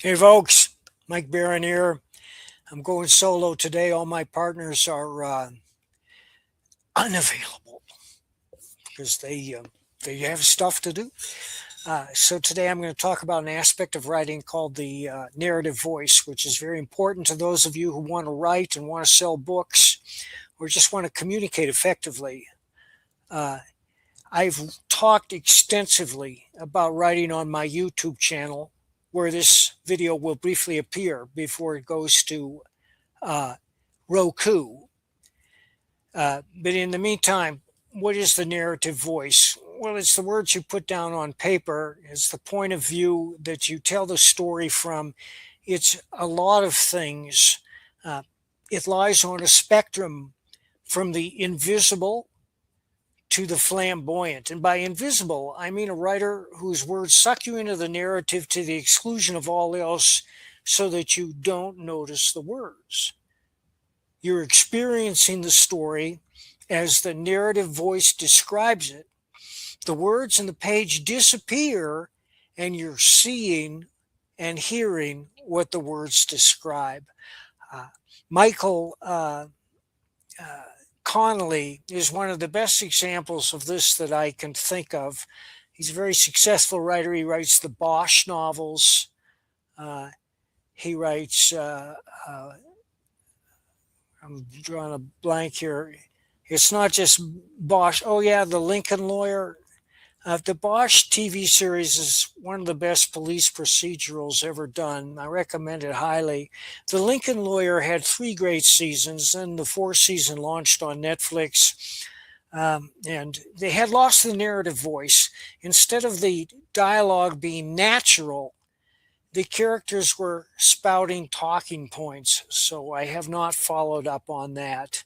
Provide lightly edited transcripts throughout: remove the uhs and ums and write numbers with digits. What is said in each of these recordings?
Hey folks, Mike Barron here. I'm going solo today. All my partners are unavailable because they have stuff to do. So today I'm going to talk about an aspect of writing called the narrative voice, which is very important to those of you who want to write and want to sell books or just want to communicate effectively. Uh, I've talked extensively about writing on my YouTube channel, where this video will briefly appear before it goes to uh, Roku. But in the meantime, what is the narrative voice? Well, it's the words you put down on paper. It's the point of view that you tell the story from. It's a lot of things. Uh, it lies on a spectrum from the invisible to the flamboyant. And by invisible, I mean a writer whose words suck you into the narrative to the exclusion of all else so that you don't notice the words. You're experiencing the story as the narrative voice describes it. The words in the page disappear, and you're seeing and hearing what the words describe. Uh, Michael Connolly is one of the best examples of this that I can think of. He's a very successful writer. He writes the Bosch novels. Uh, he writes I'm drawing a blank here. It's not just Bosch. Oh, yeah, The Lincoln Lawyer. The Bosch TV series is one of the best police procedurals ever done. I recommend it highly. The Lincoln Lawyer had 3 great seasons, and the 4th season launched on Netflix. And they had lost the narrative voice. Instead of the dialogue being natural, the characters were spouting talking points, so I have not followed up on that.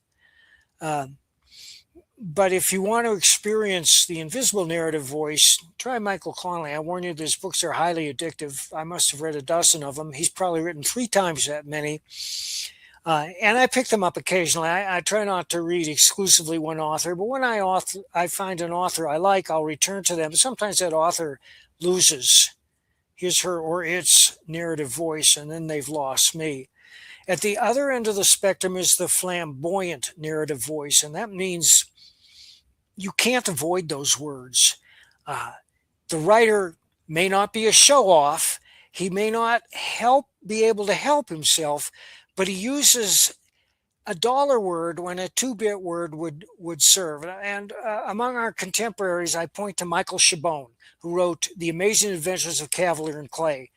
But if you want to experience the invisible narrative voice, try Michael Connelly. I warn you, his books are highly addictive. I must have read a dozen of them. He's probably written 3 times that many. And I pick them up occasionally. I try not to read exclusively one author, but when I find an author I like, I'll return to them. Sometimes that author loses his, her, or its narrative voice, and then they've lost me. At the other end of the spectrum is the flamboyant narrative voice, and that means you can't avoid those words. Uh, the writer may not be a show off, he may not be able to help himself, but he uses a dollar word when a 2-bit word would serve. And among our contemporaries, I point to Michael Chabon, who wrote The Amazing Adventures of Cavalier and Clay.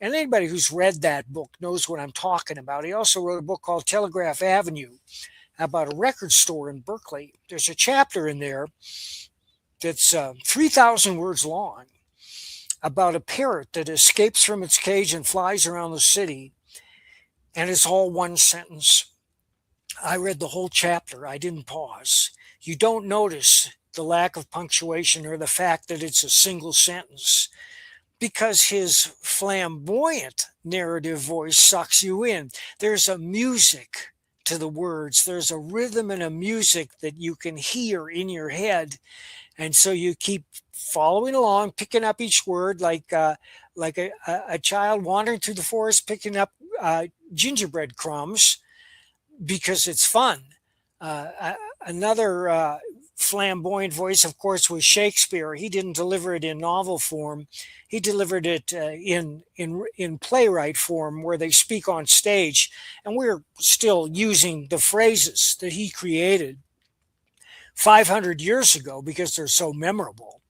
And anybody who's read that book knows what I'm talking about. He also wrote a book called Telegraph Avenue about a record store in Berkeley. There's a chapter in there that's 3,000 words long about a parrot that escapes from its cage and flies around the city. And it's all one sentence. I read the whole chapter. I didn't pause. You don't notice the lack of punctuation or the fact that it's a single sentence because his flamboyant narrative voice sucks you in. There's a music to the words. There's a rhythm and a music that you can hear in your head. And so you keep following along, picking up each word like a child wandering through the forest, picking up gingerbread crumbs, because it's fun. Another flamboyant voice, of course, was Shakespeare. He didn't deliver it in novel form. He delivered it in playwright form, where they speak on stage, and we're still using the phrases that he created 500 years ago because they're so memorable.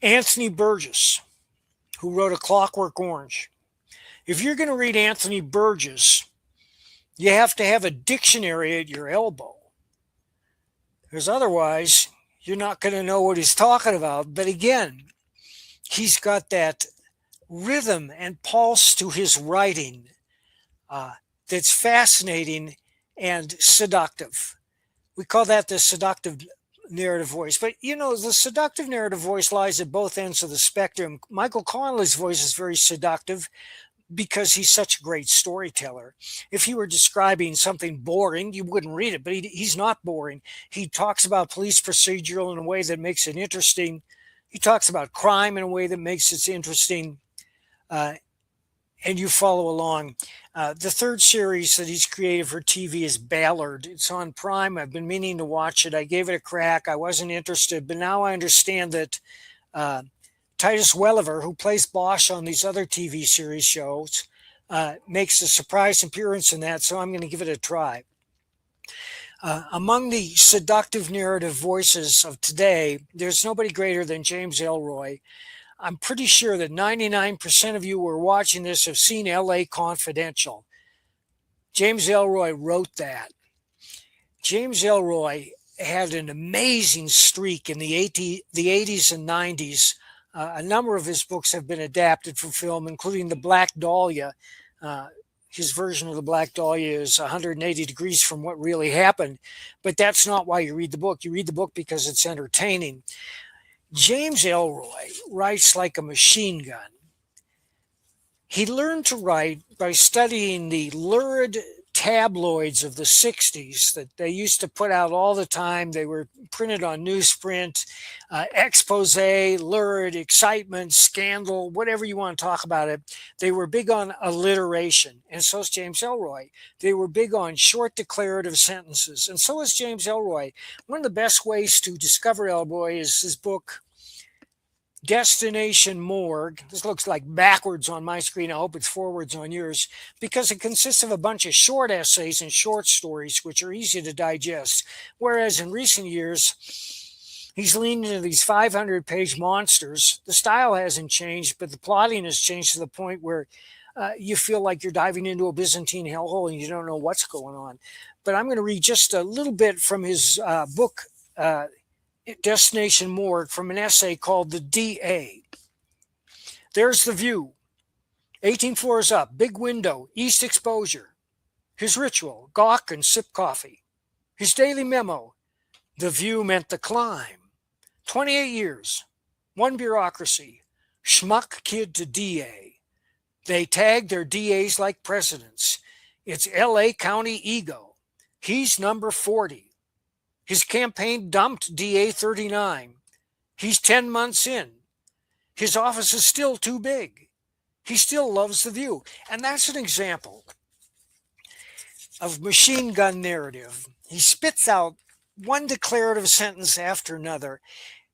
Anthony Burgess, who wrote A Clockwork Orange. If you're going to read Anthony Burgess, you have to have a dictionary at your elbow, because otherwise you're not going to know what he's talking about. But again, he's got that rhythm and pulse to his writing that's fascinating and seductive. We call that the seductive narrative voice. But, the seductive narrative voice lies at both ends of the spectrum. Michael Connelly's voice is very seductive because he's such a great storyteller. If he were describing something boring, you wouldn't read it, but he's not boring. He talks about police procedural in a way that makes it interesting. He talks about crime in a way that makes it interesting, uh, and you follow along. The third series that he's created for TV is Ballard. It's on Prime. I've been meaning to watch it. I gave it a crack. I wasn't interested, but now I understand that uh, Titus Welliver, who plays Bosch on these other TV series shows, makes a surprise appearance in that, so I'm going to give it a try. Among the seductive narrative voices of today, there's nobody greater than James Ellroy. I'm pretty sure that 99% of you who are watching this have seen LA Confidential. James Ellroy wrote that. James Ellroy had an amazing streak in the 80s and 90s. A number of his books have been adapted for film, including The Black Dahlia. His version of The Black Dahlia is 180 degrees from what really happened, but that's not why you read the book. You read the book because it's entertaining. James Ellroy writes like a machine gun. He learned to write by studying the lurid tabloids of the 60s that they used to put out all the time. They were printed on newsprint, expose, lurid, excitement, scandal, whatever you want to talk about it. They were big on alliteration, and so is James Ellroy. They were big on short declarative sentences, and so is James Ellroy. One of the best ways to discover Ellroy is his book, Destination Morgue. This looks like backwards on my screen. I hope it's forwards on yours, because it consists of a bunch of short essays and short stories, which are easy to digest. Whereas in recent years, he's leaned into these 500-page monsters. The style hasn't changed, but the plotting has changed to the point where you feel like you're diving into a Byzantine hellhole and you don't know what's going on. But I'm going to read just a little bit from his book, Destination Morgue, from an essay called The DA. There's the view. 18 floors up, big window, east exposure. His ritual, gawk and sip coffee. His daily memo, the view meant the climb. 28 years, one bureaucracy, schmuck kid to DA. They tag their DAs like presidents. It's LA County ego. He's number 40. His campaign dumped DA 39. He's 10 months in. His office is still too big. He still loves the view. And that's an example of machine gun narrative. He spits out one declarative sentence after another.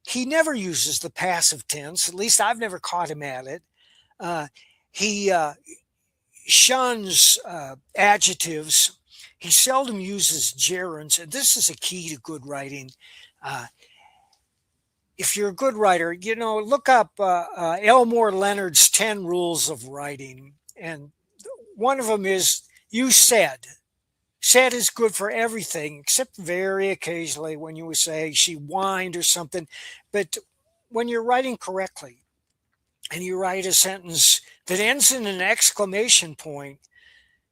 He never uses the passive tense. At least I've never caught him at it. He shuns adjectives. He seldom uses gerunds, and this is a key to good writing. If you're a good writer, look up Elmore Leonard's 10 Rules of Writing. And one of them is, you said. Said is good for everything, except very occasionally when you would say she whined or something. But when you're writing correctly and you write a sentence that ends in an exclamation point,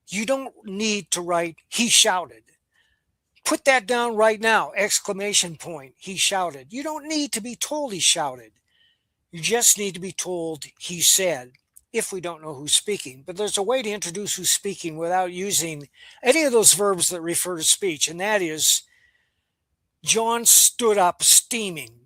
you don't need to write, he shouted. Put that down right now, exclamation point, he shouted. You don't need to be told he shouted. You just need to be told he said, if we don't know who's speaking. But there's a way to introduce who's speaking without using any of those verbs that refer to speech, and that is, John stood up steaming.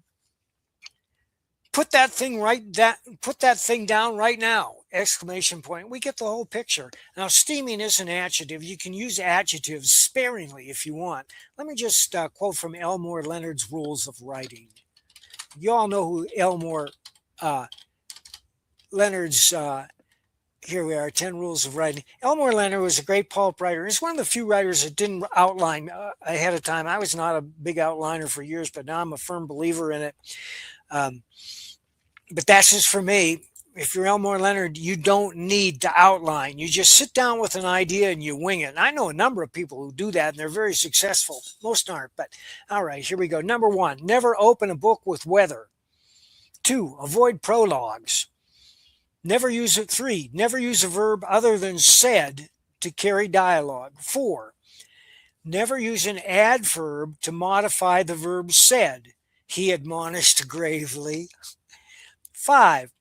Put that thing down right now, exclamation point. We get the whole picture. Now, steaming is an adjective. You can use adjectives sparingly if you want. Let me just quote from Elmore Leonard's Rules of Writing. You all know who Elmore Leonard's, here we are, 10 Rules of Writing. Elmore Leonard was a great pulp writer. He's one of the few writers that didn't outline ahead of time. I was not a big outliner for years, but now I'm a firm believer in it. But that's just for me. If you're Elmore Leonard, you don't need to outline. You just sit down with an idea and you wing it. And I know a number of people who do that, and they're very successful. Most aren't, but all right, here we go. Number 1, never open a book with weather. 2, avoid prologues. Never use it. 3, never use a verb other than said to carry dialogue. 4, never use an adverb to modify the verb said. He admonished gravely. 5,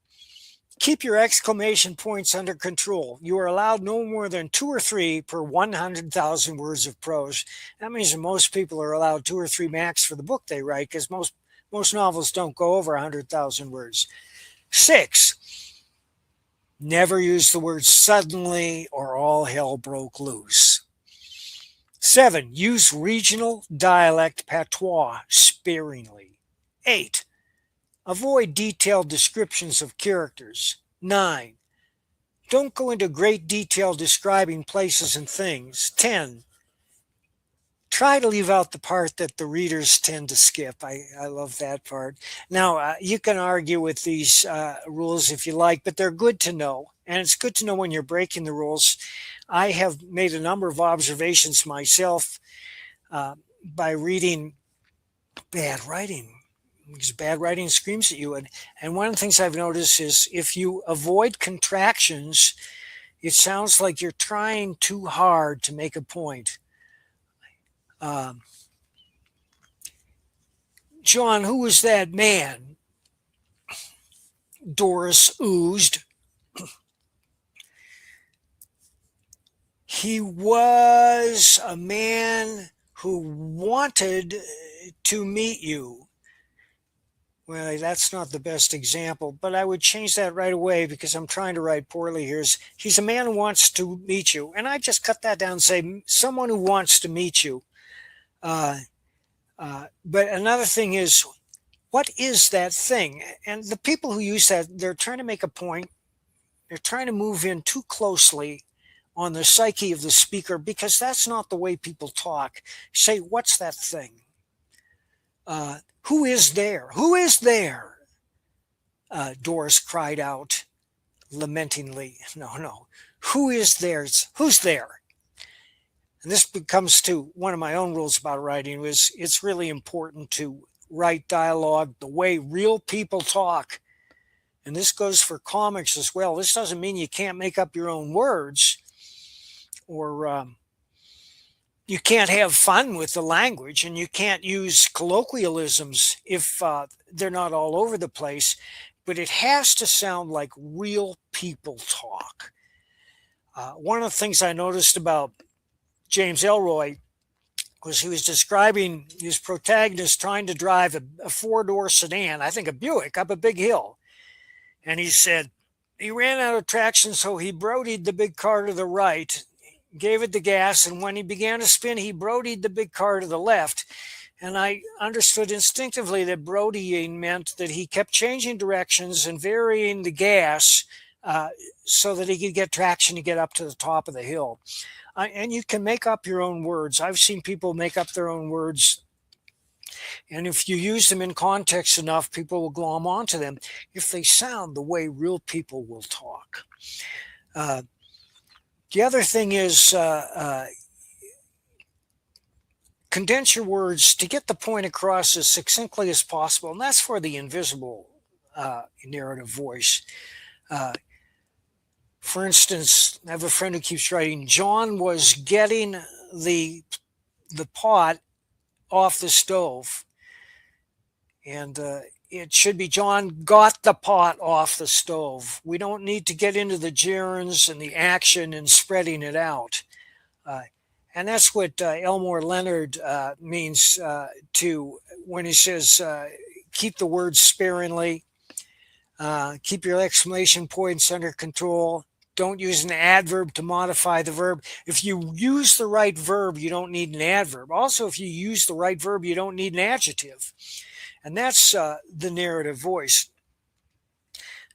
keep your exclamation points under control. You are allowed no more than 2 or 3 per 100,000 words of prose. That means that most people are allowed 2 or 3 max for the book they write, because most Most novels don't go over 100,000 words. 6, never use the word suddenly or all hell broke loose. 7, use regional dialect patois sparingly. 8, avoid detailed descriptions of characters. 9, don't go into great detail describing places and things. 10, try to leave out the part that the readers tend to skip. I love that part. Now, you can argue with these rules if you like, but they're good to know. And it's good to know when you're breaking the rules. I have made a number of observations myself by reading bad writing, because bad writing screams at you. And one of the things I've noticed is if you avoid contractions, it sounds like you're trying too hard to make a point. John, who was that man? Doris oozed. He was a man who wanted to meet you. Well, that's not the best example, but I would change that right away because I'm trying to write poorly here. He's a man who wants to meet you. And I just cut that down and say, someone who wants to meet you. But another thing is, what is that thing? And the people who use that, they're trying to make a point. They're trying to move in too closely on the psyche of the speaker because that's not the way people talk. Say, what's that thing? Who is there? Who is there? Doris cried out lamentingly. No. Who is there? Who's there? And this comes to one of my own rules about writing was it's really important to write dialogue the way real people talk. And this goes for comics as well. This doesn't mean you can't make up your own words or you can't have fun with the language and you can't use colloquialisms if they're not all over the place, but it has to sound like real people talk. One of the things I noticed about James Ellroy was he was describing his protagonist trying to drive a four-door sedan, I think a Buick, up a big hill. And he said he ran out of traction, so he brodied the big car to the right, gave it the gas, and when he began to spin, he brodied the big car to the left. And I understood instinctively that brodying meant that he kept changing directions and varying the gas so that he could get traction to get up to the top of the hill. And you can make up your own words. I've seen people make up their own words. And if you use them in context enough, people will glom onto them if they sound the way real people will talk. The other thing is condense your words to get the point across as succinctly as possible. And that's for the invisible narrative voice. For instance, I have a friend who keeps writing, John was getting the pot off the stove. And it should be John got the pot off the stove. We don't need to get into the gerunds and the action and spreading it out. And that's what Elmore Leonard means to when he says, keep the words sparingly, keep your exclamation points under control. Don't use an adverb to modify the verb. If you use the right verb, you don't need an adverb. Also, if you use the right verb, you don't need an adjective. And that's the narrative voice.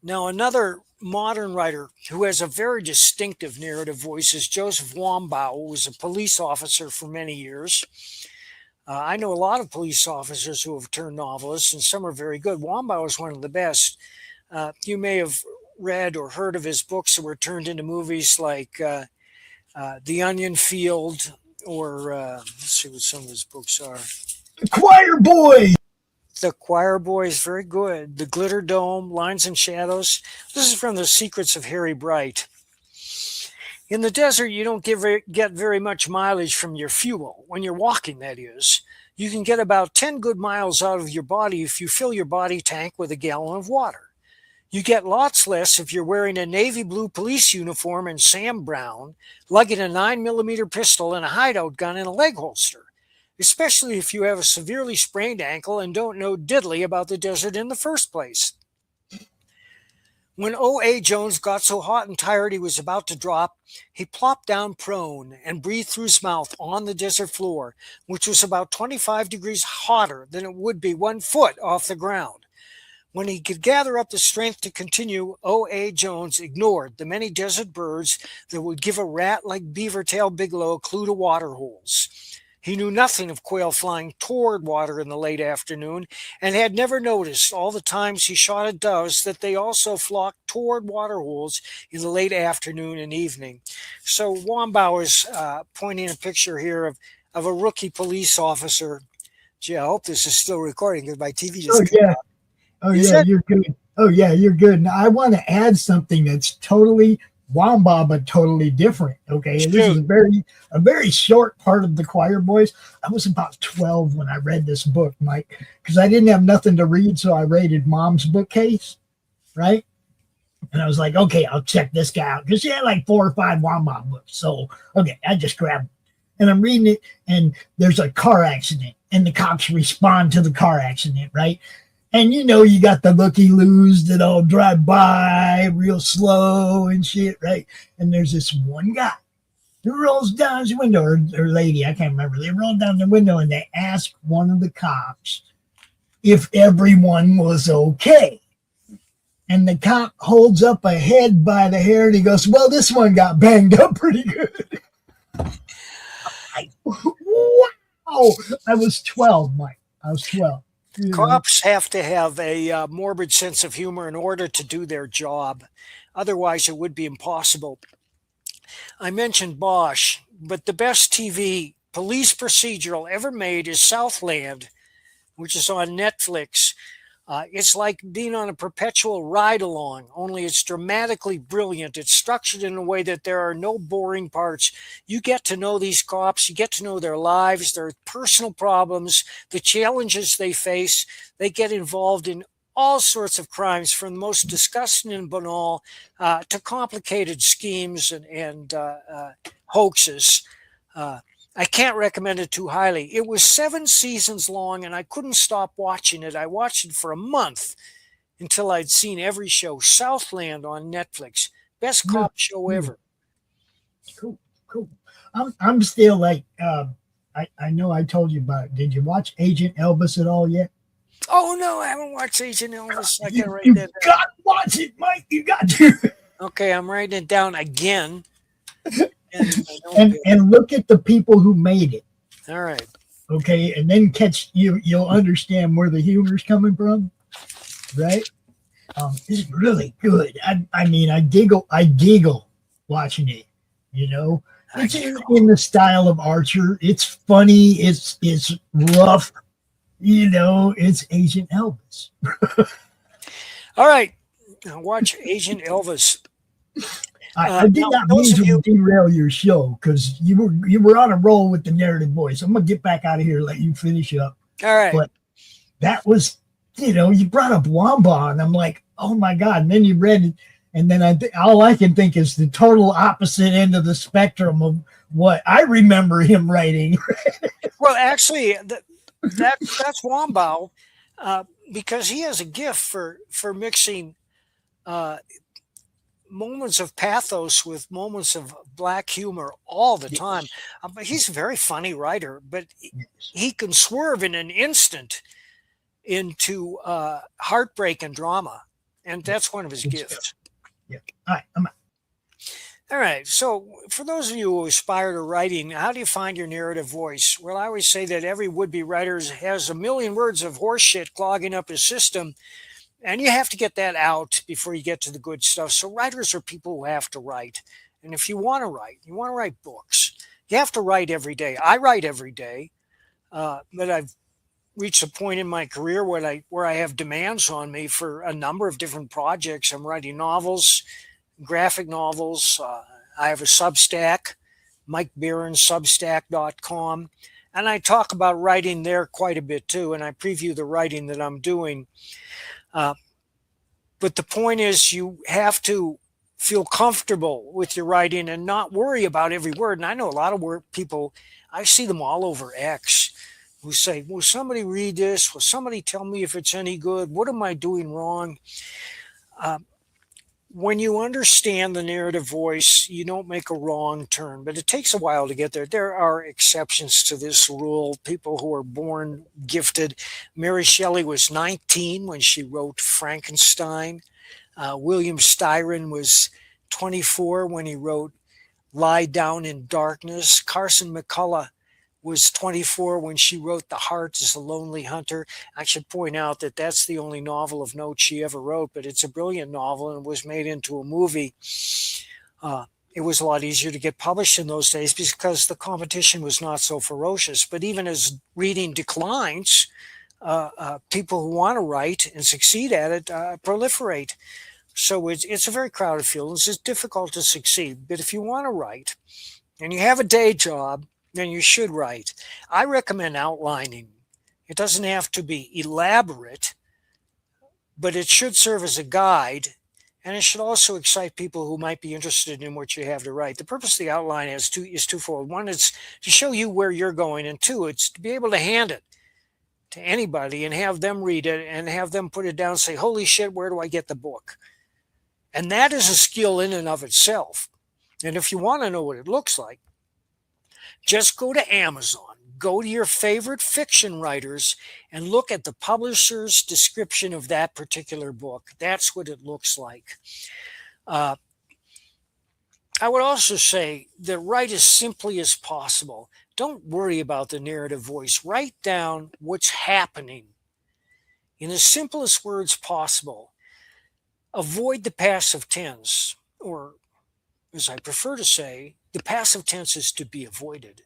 Now, another modern writer who has a very distinctive narrative voice is Joseph Wambaugh, who was a police officer for many years. I know a lot of police officers who have turned novelists, and some are very good. Wambaugh is one of the best. You may have read or heard of his books that were turned into movies like The Onion Field, or let's see what some of his books are. The Choir Boy! The Choir Boy is very good. The Glitter Dome, Lines and Shadows. This is from The Secrets of Harry Bright. In the desert, you don't get very much mileage from your fuel. When you're walking, that is. You can get about 10 good miles out of your body if you fill your body tank with a gallon of water. You get lots less if you're wearing a navy blue police uniform and Sam Brown, lugging a 9mm pistol and a hideout gun in a leg holster. especially if you have a severely sprained ankle and don't know diddly about the desert in the first place. When O.A. Jones got so hot and tired he was about to drop, he plopped down prone and breathed through his mouth on the desert floor, which was about 25 degrees hotter than it would be 1 foot off the ground. When he could gather up the strength to continue, O.A. Jones ignored the many desert birds that would give a rat like Beavertail Bigelow a clue to water holes. He knew nothing of quail flying toward water in the late afternoon and had never noticed all the times he shot at doves that they also flocked toward water holes in the late afternoon and evening. So Wambau is pointing a picture here of a rookie police officer. Gee, I hope this is still recording because my TV just came out. You're good. Oh yeah, you're good. Now I want to add something that's totally Wamba, but totally different. Okay, and this is a very short part of the Choir Boys. I was about 12 when I read this book, Mike, because I didn't have nothing to read, so I raided Mom's bookcase, right? And I was like, okay, I'll check this guy out because she had like 4 or 5 Wamba books. So okay, I just grabbed it. And I'm reading it, and there's a car accident, and the cops respond to the car accident, right? And you know, you got the looky-loos that all drive by real slow and shit, right? And there's this one guy who rolls down his window, or lady, I can't remember. They roll down the window and they ask one of the cops if everyone was okay. And the cop holds up a head by the hair and he goes, well, this one got banged up pretty good. Wow. I was 12, Mike. I was 12. Cops have to have a morbid sense of humor in order to do their job. Otherwise, it would be impossible. I mentioned Bosch, but the best TV police procedural ever made is Southland, which is on Netflix. It's like being on a perpetual ride-along, only it's dramatically brilliant. It's structured in a way that there are no boring parts. You get to know these cops. You get to know their lives, their personal problems, the challenges they face. They get involved in all sorts of crimes, from the most disgusting and banal to complicated schemes and hoaxes. I can't recommend it too highly. It was 7 seasons long, and I couldn't stop watching it. I watched it for a month until I'd seen every show. Southland on Netflix. Best cop show ever. Cool. I'm still like, I know I told you about it. Did you watch Agent Elvis at all yet? Oh, no, I haven't watched Agent Elvis. I you got to watch it, Mike. You got to. Okay, I'm writing it down again. And look at the people who made it. All right. Okay, and then you'll understand where the humor's coming from, right? It's really good. I mean, I giggle watching it. You know, it's in the style of Archer. It's funny. It's rough. You know, it's Agent Elvis. All right, now watch Agent Elvis. I did not mean to derail your show because you were on a roll with the narrative voice. I'm gonna get back out of here and let you finish up. All right. But that was, you brought up Wamba, and I'm like, oh my god. And then you read it, and then all I can think is the total opposite end of the spectrum of what I remember him writing. Well, actually, that's Wambau, because he has a gift for mixing moments of pathos with moments of black humor all the time. He's a very funny writer, but he can swerve in an instant into heartbreak and drama, and that's one of his gifts. Yeah. All right, I'm out. All right. So for those of you who aspire to writing, how do you find your narrative voice? Well, I always say that every would-be writer has a million words of horse shit clogging up his system, and you have to get that out before you get to the good stuff. So writers are people who have to write. And if you want to write books, you have to write every day. I write every day, but I've reached a point in my career where I have demands on me for a number of different projects. I'm writing novels, graphic novels. I have a Substack, MikeBarronSubstack.com. And I talk about writing there quite a bit too. And I preview the writing that I'm doing. But the point is, you have to feel comfortable with your writing and not worry about every word. And I know a lot of people, I see them all over X. who say, will somebody read this? Will somebody tell me if it's any good? What am I doing wrong? When you understand the narrative voice, you don't make a wrong turn, but it takes a while to get there. There are exceptions to this rule, people who are born gifted. Mary Shelley was 19 when she wrote Frankenstein. William Styron was 24 when he wrote Lie Down in Darkness. Carson McCullough was 24 when she wrote The Heart is a Lonely Hunter. I should point out that that's the only novel of note she ever wrote, but it's a brilliant novel and was made into a movie. It was a lot easier to get published in those days because the competition was not so ferocious. But even as reading declines, people who want to write and succeed at it proliferate. So it's a very crowded field. It's just difficult to succeed. But if you want to write and you have a day job, then you should write. I recommend outlining. It doesn't have to be elaborate, but it should serve as a guide, and it should also excite people who might be interested in what you have to write. The purpose of the outline is twofold. One is to show you where you're going, and two, it's to be able to hand it to anybody and have them read it and have them put it down and say, holy shit, where do I get the book? And that is a skill in and of itself. And if you want to know what it looks like, just go to Amazon, go to your favorite fiction writers, and look at the publisher's description of that particular book. That's what it looks like. I would also say that write as simply as possible. Don't worry about the narrative voice. Write down what's happening in the simplest words possible. Avoid the passive tense, or as I prefer to say, the passive tense is to be avoided.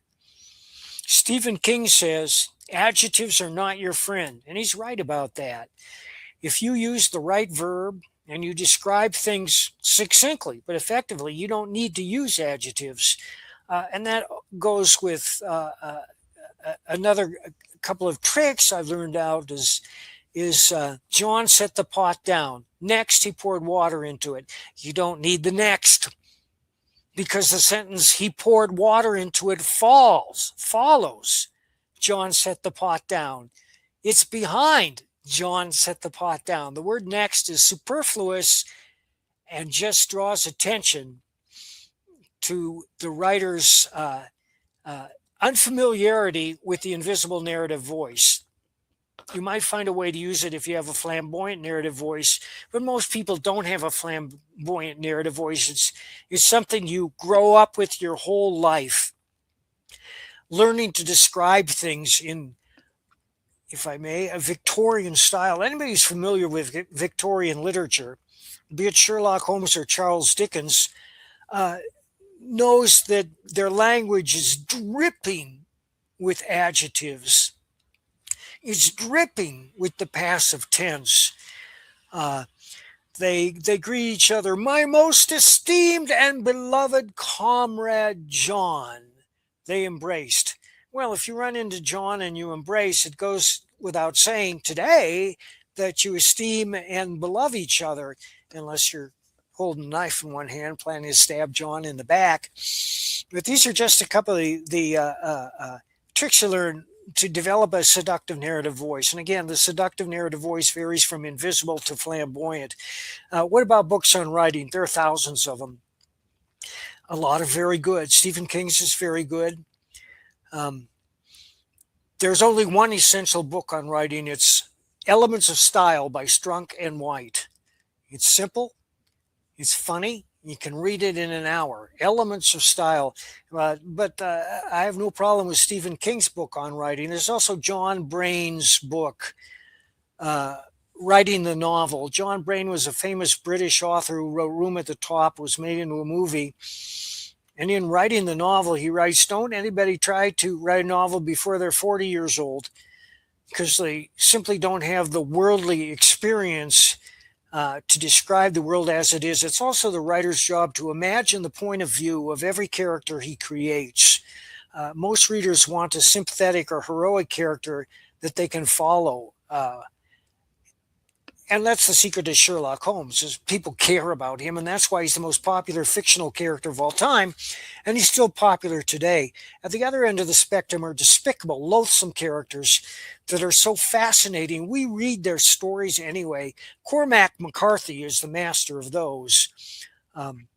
Stephen King says, adjectives are not your friend, and he's right about that. If you use the right verb and you describe things succinctly but effectively, you don't need to use adjectives. And that goes with another couple of tricks I've learned out is John set the pot down. Next, he poured water into it. You don't need the next, because the sentence, he poured water into it, follows. John set the pot down. It's behind. John set the pot down. The word next is superfluous and just draws attention to the writer's unfamiliarity with the invisible narrative voice. You might find a way to use it if you have a flamboyant narrative voice, but most people don't have a flamboyant narrative voice. It's something you grow up with your whole life. Learning to describe things in, if I may, a Victorian style. Anybody who's familiar with Victorian literature, be it Sherlock Holmes or Charles Dickens, knows that their language is dripping with adjectives. It's dripping with the passive tense. They greet each other, my most esteemed and beloved comrade John. They embraced. Well, if you run into John and you embrace, it goes without saying today that you esteem and beloved each other, unless you're holding a knife in one hand, planning to stab John in the back. But these are just a couple of the tricks you learn to develop a seductive narrative voice. And again, the seductive narrative voice varies from invisible to flamboyant. What about books on writing? There are thousands of them. A lot are very good. Stephen King's is very good. There's only one essential book on writing. It's Elements of Style by Strunk and White. It's simple. It's funny. You can read it in an hour. Elements of Style. But I have no problem with Stephen King's book on writing. There's also John Brain's book, Writing the Novel. John Brain was a famous British author who wrote Room at the Top, was made into a movie. And in writing the novel, he writes, don't anybody try to write a novel before they're 40 years old, because they simply don't have the worldly experience to describe the world as it is. It's also the writer's job to imagine the point of view of every character he creates. Most readers want a sympathetic or heroic character that they can follow. And that's the secret of Sherlock Holmes, is people care about him, and that's why he's the most popular fictional character of all time, and he's still popular today. At the other end of the spectrum are despicable, loathsome characters that are so fascinating. We read their stories anyway. Cormac McCarthy is the master of those. Um,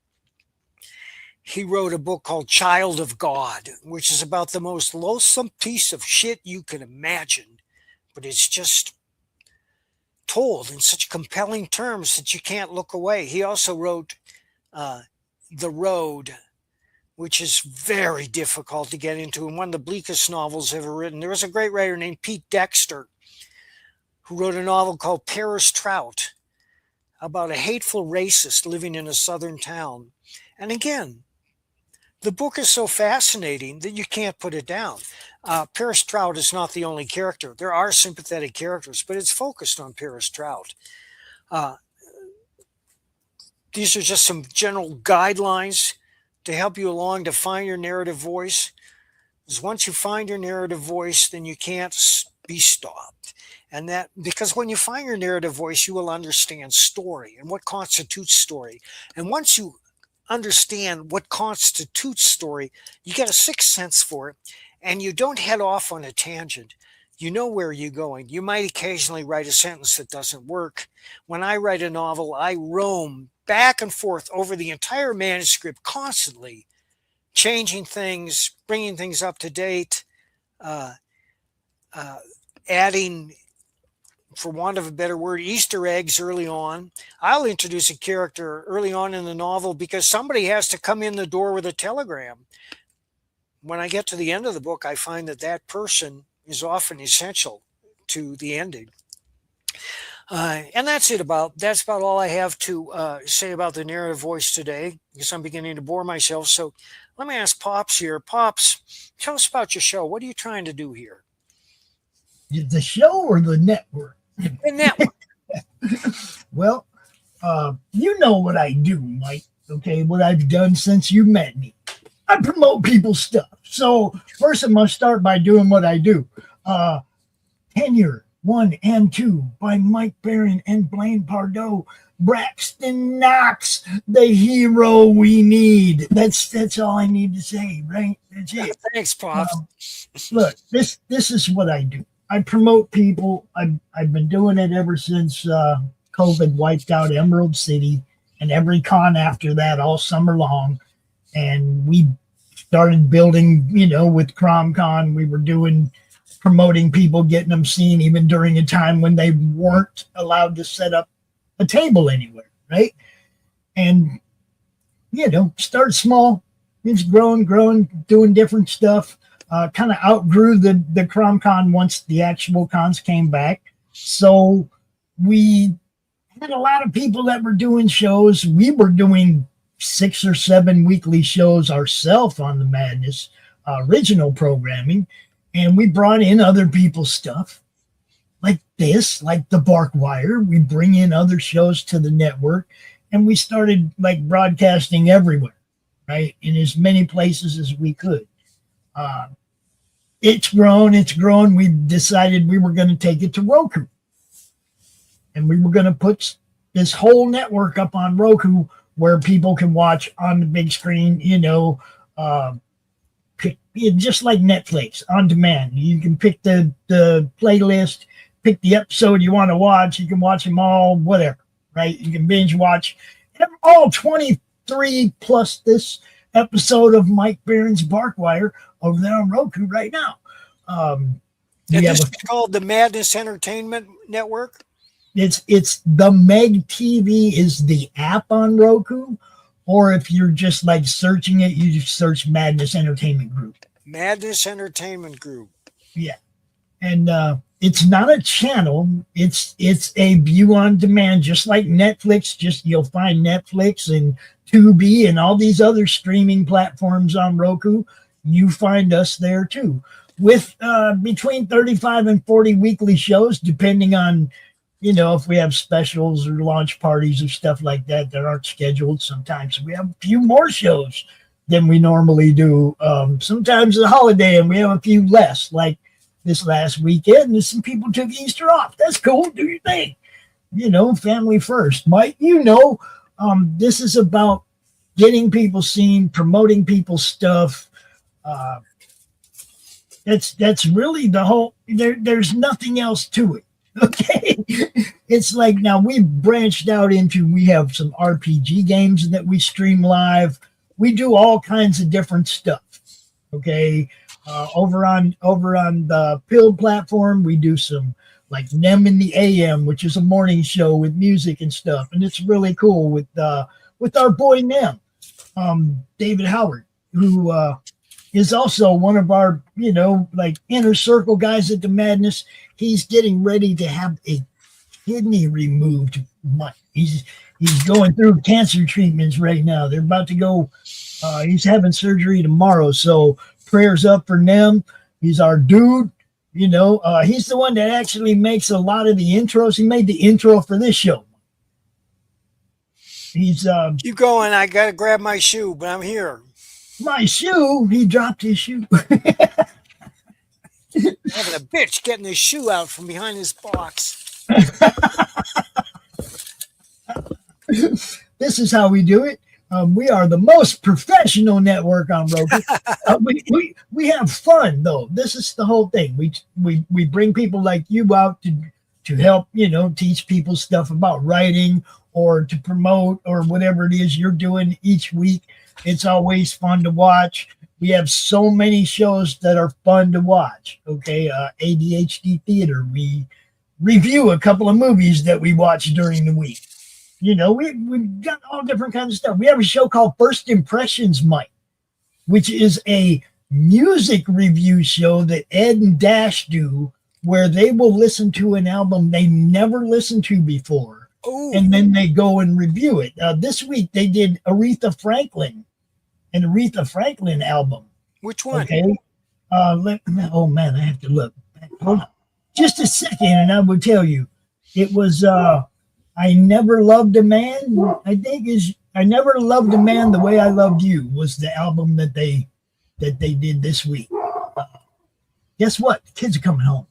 he wrote a book called Child of God, which is about the most loathsome piece of shit you can imagine, but it's just told in such compelling terms that you can't look away. He also wrote The Road, which is very difficult to get into and one of the bleakest novels ever written. There was a great writer named Pete Dexter who wrote a novel called Paris Trout about a hateful racist living in a southern town. And again, the book is so fascinating that you can't put it down. Paris Trout is not the only character. There are sympathetic characters, but it's focused on Paris Trout. These are just some general guidelines to help you along to find your narrative voice. Because once you find your narrative voice, then you can't be stopped. And that, because when you find your narrative voice, you will understand story and what constitutes story. And once you understand what constitutes story, you get a sixth sense for it, and you don't head off on a tangent. You know where you're going. You might occasionally write a sentence that doesn't work. When I write a novel, I roam back and forth over the entire manuscript constantly, changing things, bringing things up to date, adding, for want of a better word, Easter eggs early on. I'll introduce a character early on in the novel because somebody has to come in the door with a telegram. When I get to the end of the book, I find that that person is often essential to the ending. And that's about all I have to say about the narrative voice today, because I'm beginning to bore myself. So let me ask Pops here. Pops, tell us about your show. What are you trying to do here? The show or the network? The network. Well, you know what I do, Mike. Okay, what I've done since you met me. I promote people's stuff. So first I must start by doing what I do. Tenure 1 and 2 by Mike Barron and Blaine Pardoe. Braxton Knox, the hero we need. That's all I need to say, right? That's it. Thanks, Pops. Look, this is what I do. I promote people. I've been doing it ever since COVID wiped out Emerald City and every con after that all summer long. And we started building, with CRoM Con. We were promoting people, getting them seen even during a time when they weren't allowed to set up a table anywhere, right? And, start small. It's growing, doing different stuff. Kind of outgrew the CRoM Con once the actual cons came back. So we had a lot of people that were doing shows. We were doing 6 or 7 weekly shows ourselves on the Madness original programming. And we brought in other people's stuff like this, like the Barkwire. We bring in other shows to the network, and we started broadcasting everywhere, right? In as many places as we could. It's grown. We decided we were going to take it to Roku. And we were going to put this whole network up on Roku where people can watch on the big screen, just like Netflix on demand. You can pick the playlist, pick the episode you want to watch. You can watch them all, whatever, right? You can binge watch all 23 plus this episode of Mike Barron's Barkwire over there on Roku right now. And this is called the Madness Entertainment Network? It's the Meg TV is the app on Roku, or if you're just searching it, you just search Madness Entertainment Group. Madness Entertainment Group. Yeah. And it's not a channel. It's a view on demand, just like Netflix. Just you'll find Netflix and Tubi and all these other streaming platforms on Roku. You find us there too, with between 35 and 40 weekly shows, depending on, if we have specials or launch parties or stuff like that aren't scheduled. Sometimes we have a few more shows than we normally do. Sometimes it's a holiday and we have a few less, like this last weekend. And some people took Easter off. That's cool. Do your thing. family first. Mike, this is about getting people seen, promoting people's stuff. That's really the whole. There's nothing else to it. Okay, it's like now we've branched out into, we have some RPG games that we stream live. We do all kinds of different stuff. Okay, over on the Pill platform, we do some like Nem in the AM, which is a morning show with music and stuff, and it's really cool with our boy Nem, David Howard, who is also one of our like inner circle guys at the Madness. He's getting ready to have a kidney removed. He's going through cancer treatments right now. They're about to go. He's having surgery tomorrow, so prayers up for Nem. He's our dude. He's the one that actually makes a lot of the intros. He made the intro for this show. He's keep going. I gotta grab my shoe, but I'm here. My shoe? He dropped his shoe. Having a bitch getting his shoe out from behind his box. This is how we do it. We are the most professional network on Roku. We have fun though. This is the whole thing. We bring people like you out to help teach people stuff about writing or to promote or whatever it is you're doing each week. It's always fun to watch. We have so many shows that are fun to watch. Okay, ADHD Theater. We review a couple of movies that we watch during the week. We've got all different kinds of stuff. We have a show called First Impressions, Mike, which is a music review show that Ed and Dash do, where they will listen to an album they never listened to before. Ooh. And then they go and review it. This week they did Aretha Franklin, an Aretha Franklin album. Which one? Okay. Oh man, I have to look. Hold on. Just a second, and I will tell you. It was I Never Loved a Man. I think is I Never Loved a Man the Way I Loved You was the album that they did this week. Guess what? The kids are coming home.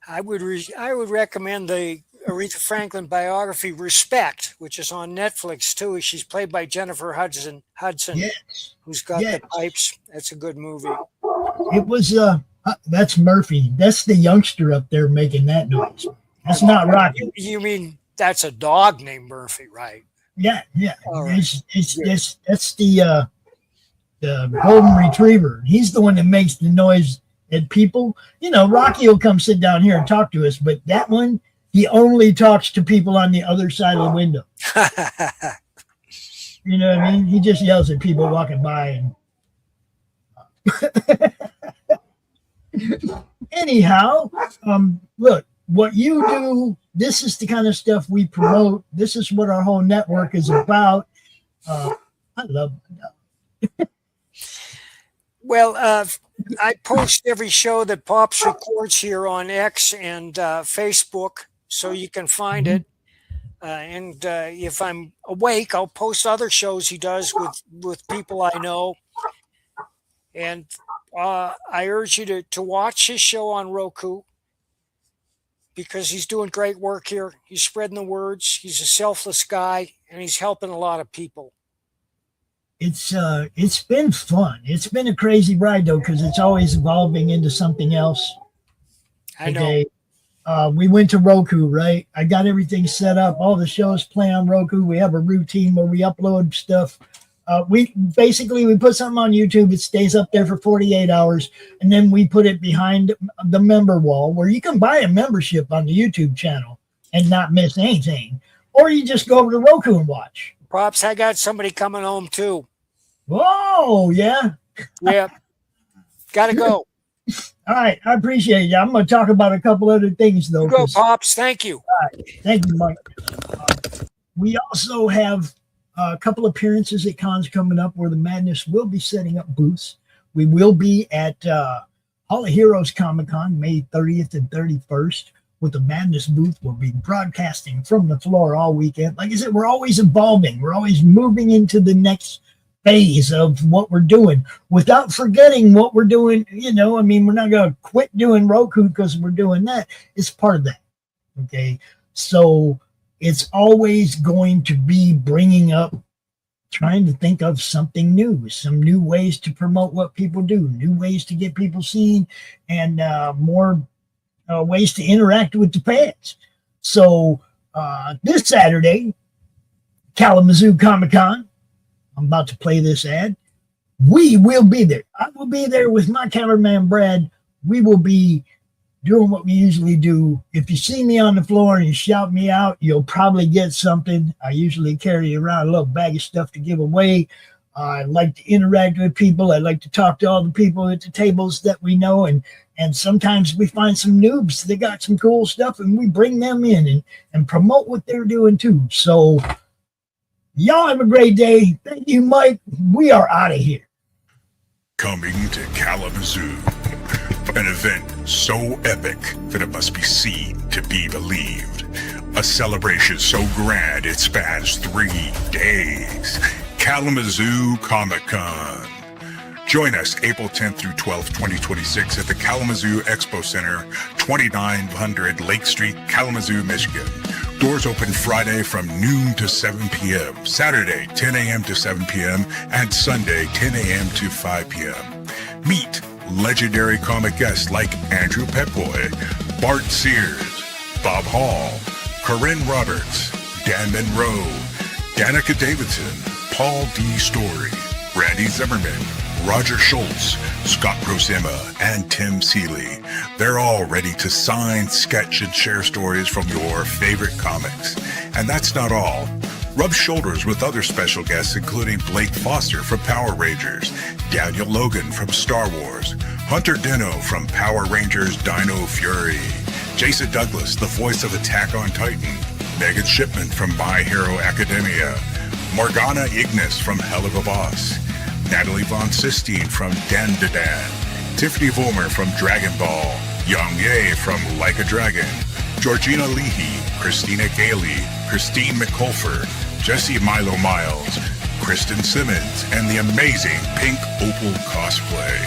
I would recommend the Aretha Franklin biography Respect, which is on Netflix too. She's played by Jennifer Hudson, yes. Who's got the pipes. That's a good movie. It was that's Murphy. That's the youngster up there making that noise. That's not Rocky. You mean that's a dog named Murphy, right? Yeah. Right. That's the golden retriever. He's the one that makes the noise at people. Rocky will come sit down here and talk to us, but that one, he only talks to people on the other side of the window. You know what I mean? He just yells at people walking by. And anyhow, look, what you do, this is the kind of stuff we promote. This is what our whole network is about. I love it. Well, I post every show that Pops records here on X and Facebook, so you can find it. And if I'm awake, I'll post other shows he does with people I know. And I urge you to watch his show on Roku, because he's doing great work here. He's spreading the words. He's a selfless guy, and he's helping a lot of people. It's been fun. It's been a crazy ride though, because it's always evolving into something else. I know. We went to Roku, right? I got everything set up. All the shows play on Roku. We have a routine where we upload stuff. We put something on YouTube. It stays up there for 48 hours. And then we put it behind the member wall where you can buy a membership on the YouTube channel and not miss anything. Or you just go over to Roku and watch. Pops, I got somebody coming home too. Whoa, yeah. Yeah. Got to go. All right. I appreciate you. I'm going to talk about a couple other things, though. Go, Pops. Thank you. All right. Thank you, Mike. We also have a couple appearances at cons coming up where the Madness will be setting up booths. We will be at Hall of Heroes Comic-Con, May 30th and 31st. With the Madness booth. We'll be broadcasting from the floor all weekend. Like I said, we're always evolving. We're always moving into the next phase of what we're doing without forgetting what we're doing. We're not going to quit doing Roku because we're doing that. It's part of that. Okay. So it's always going to be bringing up, trying to think of something new, some new ways to promote what people do, new ways to get people seen, and more ways to interact with the fans. So this Saturday, Kalamazoo Comic-Con, I'm about to play this ad. We will be there. I will be there with my cameraman, Brad. We will be doing what we usually do. If you see me on the floor and you shout me out, you'll probably get something. I usually carry around a little bag of stuff to give away. I like to interact with people. I like to talk to all the people at the tables that we know. And sometimes we find some noobs that got some cool stuff, and we bring them in and promote what they're doing too. So y'all have a great day. Thank you, Mike. We are out of here. Coming to Kalamazoo. An event so epic that it must be seen to be believed. A celebration so grand it spans 3 days. Kalamazoo Comic-Con. Join us April 10th through 12th, 2026 at the Kalamazoo Expo Center, 2900 Lake Street, Kalamazoo, Michigan. Doors open Friday from noon to 7 p.m., Saturday 10 a.m. to 7 p.m., and Sunday 10 a.m. to 5 p.m. Meet legendary comic guests like Andrew Petboy, Bart Sears, Bob Hall, Corinne Roberts, Dan Monroe, Danica Davidson, Paul D. Story, Randy Zimmerman, Roger Schultz, Scott Prosima, and Tim Seeley. They're all ready to sign, sketch, and share stories from your favorite comics. And that's not all. Rub shoulders with other special guests, including Blake Foster from Power Rangers, Daniel Logan from Star Wars, Hunter Dino from Power Rangers Dino Fury, Jason Douglas, the voice of Attack on Titan, Megan Shipman from My Hero Academia, Morgana Ignis from Hell of a Boss, Natalie Von Sistine from Dan to Dan, Tiffany Vollmer from Dragon Ball, Young Ye from Like a Dragon, Georgina Leahy, Christina Gailey, Christine McCulfer, Jesse Milo Miles, Kristen Simmons, and the amazing Pink Opal cosplay.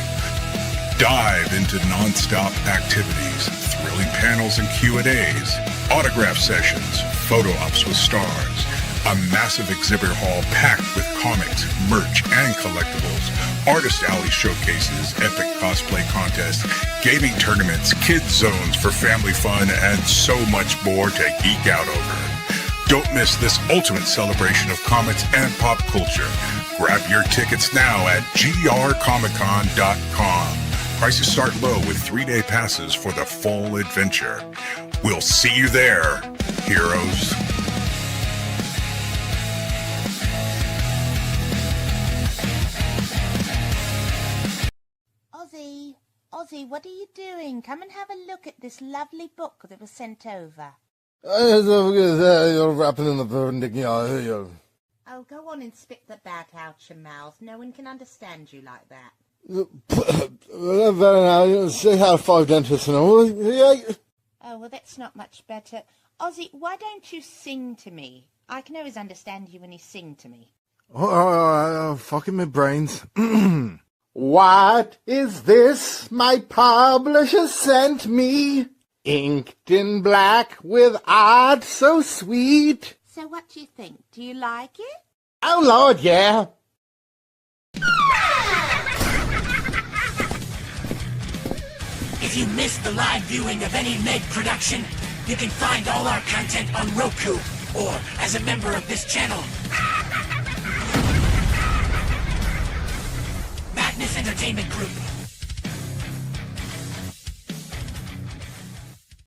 Dive into non-stop activities, thrilling panels and Q&As, autograph sessions, photo ops with stars, a massive exhibit hall packed with comics, merch, and collectibles, artist alley showcases, epic cosplay contests, gaming tournaments, kids zones for family fun, and so much more to geek out over. Don't miss this ultimate celebration of comics and pop culture. Grab your tickets now at grcomiccon.com. Prices start low with 3-day passes for the full adventure. We'll see you there, heroes. Ozzy, what are you doing? Come and have a look at this lovely book that was sent over. You're wrapping in the perpendicular. Oh, go on and spit the bat out your mouth. No one can understand you like that. Say how 5 dentists and all. Oh, well, that's not much better. Ozzy, why don't you sing to me? I can always understand you when you sing to me. Fucking my brains. What is this my publisher sent me? Inked in black with art so sweet. So what do you think? Do you like it? Oh, Lord, yeah. If you missed the live viewing of any Meg production, you can find all our content on Roku or as a member of this channel. Madness Entertainment Group.